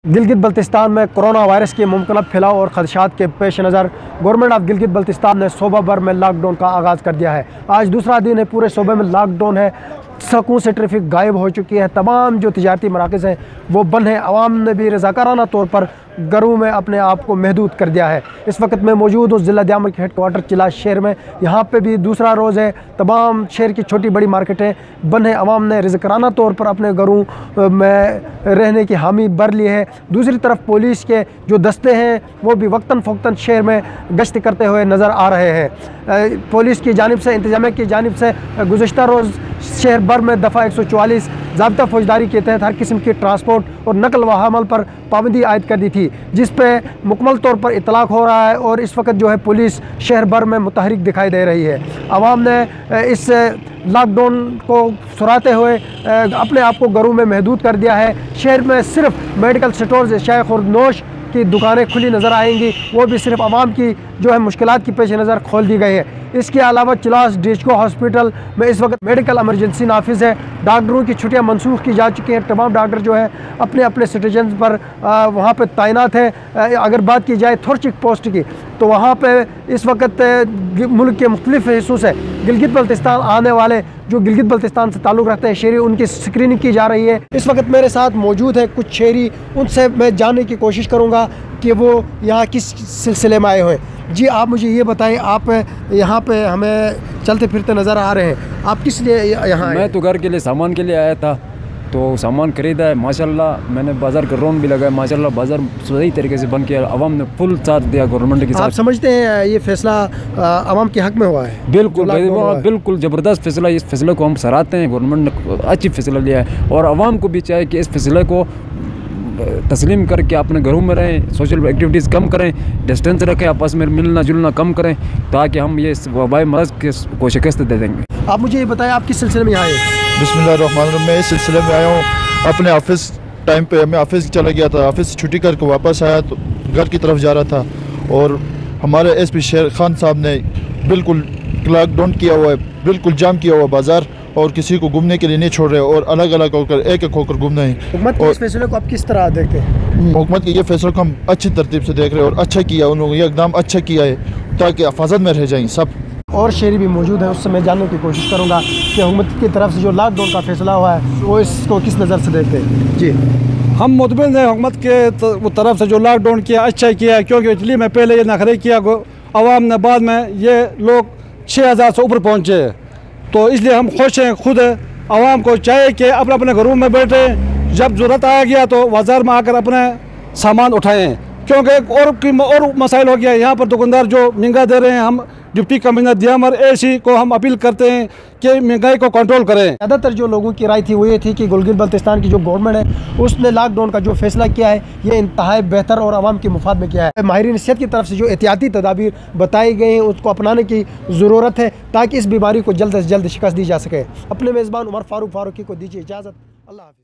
गिलगित बल्तिस्तान में corona virus के मुमकिन फैलाव और खदशात के पेश नज़र गवर्नमेंट ऑफ गिलगित बल्तिस्तान ने सूबा भर में लॉकडाउन का आगाज़ कर दिया है। आज दूसरा दिन है, पूरे सूबे में लॉकडाउन है। सड़कों से ट्रैफिक गायब हो चुकी है। तमाम जो तिजारती मराकज़ हैं वो बंद हैं। आवाम ने भी रज़ाकाराना तौर पर घरों में अपने आप को महदूद कर दिया है। इस वक्त मैं मौजूद हूँ ज़िला दियामल के हेडक्वार्टर चिला शहर में। यहाँ पे भी दूसरा रोज़ है। तमाम शहर की छोटी बड़ी मार्केटें बंद हैं। आवाम ने रज़ाकाराना तौर पर अपने घरों में रहने की हामी भर ली है। दूसरी तरफ पुलिस के जो दस्ते हैं वो भी वक्तन फ़वक्तन शहर में गश्त करते हुए नज़र आ रहे हैं। पुलिस की जानिब से, इंतजामिया की जानिब से गुज़श्ता रोज़ शहर भर में दफ़ा 144 ज़ाब्ता फौजदारी के तहत हर किस्म की ट्रांसपोर्ट और नकल व हमल पर पाबंदी आयद कर दी थी, जिस पे मुकम्मल तौर पर इतलाक़ हो रहा है। और इस वक्त जो है पुलिस शहर भर में मुतहरिक दिखाई दे रही है। आवाम ने इस लॉकडाउन को सुराते हुए अपने आप को घरों में महदूद कर दिया है। शहर में सिर्फ मेडिकल स्टोर्स, शाय और नोश की दुकानें खुली नज़र आएंगी, वो भी सिर्फ आवाम की जो है मुश्किलात की पेश नज़र खोल दी गई है। इसके अलावा चिलास डिस्को हॉस्पिटल में इस वक्त मेडिकल एमरजेंसी नाफिज है। डॉक्टरों की छुट्टियां मनसूख की जा चुकी हैं। तमाम डॉक्टर जो है अपने अपने सिटीजन पर वहाँ पर तैनात हैं। अगर बात की जाए थोरचिक पोस्ट की, तो वहाँ पे इस वक्त मुल्क के मुख्तलिफ हिस्सों से गिलगित बल्तिस्तान आने वाले जो गिलगित बल्तिस्तान से ताल्लुक़ रखते हैं शहरी, उनकी स्क्रीनिंग की जा रही है। इस वक्त मेरे साथ मौजूद है कुछ शहरी, उनसे मैं जानने की कोशिश करूँगा कि वो यहाँ किस सिलसिले में आए हुए हैं। जी, आप मुझे ये बताएं, आप यहाँ पे हमें चलते फिरते नज़र आ रहे हैं, आप किस लिए यहाँ आए? मैं तो घर के लिए सामान के लिए आया था, तो सामान खरीदा है। माशाल्लाह मैंने बाज़ार का रौन भी लगाया। माशाल्लाह बाज़ार सही तरीके से बंद किया। आवाम ने फुल साथ दिया गवर्नमेंट के साथ। आप समझते हैं ये फैसला आवाम के हक में हुआ है? बिल्कुल बिल्कुल ज़बरदस्त फैसला। इस फैसले को हम सराहते हैं। गवर्नमेंट ने अच्छी फैसला लिया है और आवाम को भी चाहिए कि इस फैसले को तस्लीम करके अपने घरों में रहें, सोशल एक्टिविटीज़ कम करें, डिस्टेंस रखें, आपस में मिलना जुलना कम करें, ताकि हम ये वबाई मर्ज़ को शिकस्त दे देंगे। आप मुझे ये बताएं, आप किस सिलसिले में आए? बिस्मिल्लाहिर्रहमानिर्रहीम। मैं इस सिलसिले में आया हूँ। अपने ऑफिस टाइम पे मैं ऑफिस चला गया था, ऑफिस से छुट्टी करके वापस आया तो घर की तरफ जा रहा था और हमारे एसपी शेर खान साहब ने बिल्कुल लॉकडाउन किया हुआ है, बिल्कुल जाम किया हुआ बाज़ार और किसी को घूमने के लिए नहीं छोड़ रहे और अलग अलग होकर एक एक होकर घूमना है। हुकूमत के इस फैसले को आप किस तरह देखते हैं? हुकूमत के ये फैसले को हम अच्छी तरतीब से देख रहे हैं और अच्छा किया उन लोगों ने, ये इकदाम अच्छा किया है ताकि हिफाजत में रह जाएँ सब। और शहरी भी मौजूद है, उससे मैं जानने की कोशिश करूँगा कि हुकूमत की तरफ से जो लॉकडाउन का फैसला हुआ है वो इसको किस नज़र से देखते हैं। जी, हम मुतमिन हैं हुकूमत के तरफ से जो लॉकडाउन किया अच्छा किया है, क्योंकि इटली में पहले ये नखरे किया आवाम ने, बाद में ये लोग 6000 से ऊपर पहुँचे, तो इसलिए हम खुश हैं। खुद आवाम को चाहिए कि अपने अपने घरों में बैठे, जब ज़रूरत आ गया तो बाज़ार में आकर अपने सामान उठाएं, क्योंकि और मसाइल हो गया। यहाँ पर दुकानदार जो महंगा दे रहे हैं, हम डिप्टी कमिश्नर दियामर एसी को हम अपील करते हैं कि महंगाई को कंट्रोल करें। ज़्यादातर जो लोगों की राय थी वो ये थी कि गिलगित बल्तिस्तान की जो गवर्नमेंट है उसने लॉकडाउन का जो फैसला किया है ये इंतहाई बेहतर और आवाम के मुफाद में किया है। माहिरीन सेहत की तरफ से जो एहतियाती तदाबीर बताई गई हैं उसको अपनाने की ज़रूरत है ताकि इस बीमारी को जल्द से जल्द शिकस्त दी जा सके। अपने मेज़बान उमर फारूकी को दीजिए इजाज़त। अल्लाह हाफ़िज़।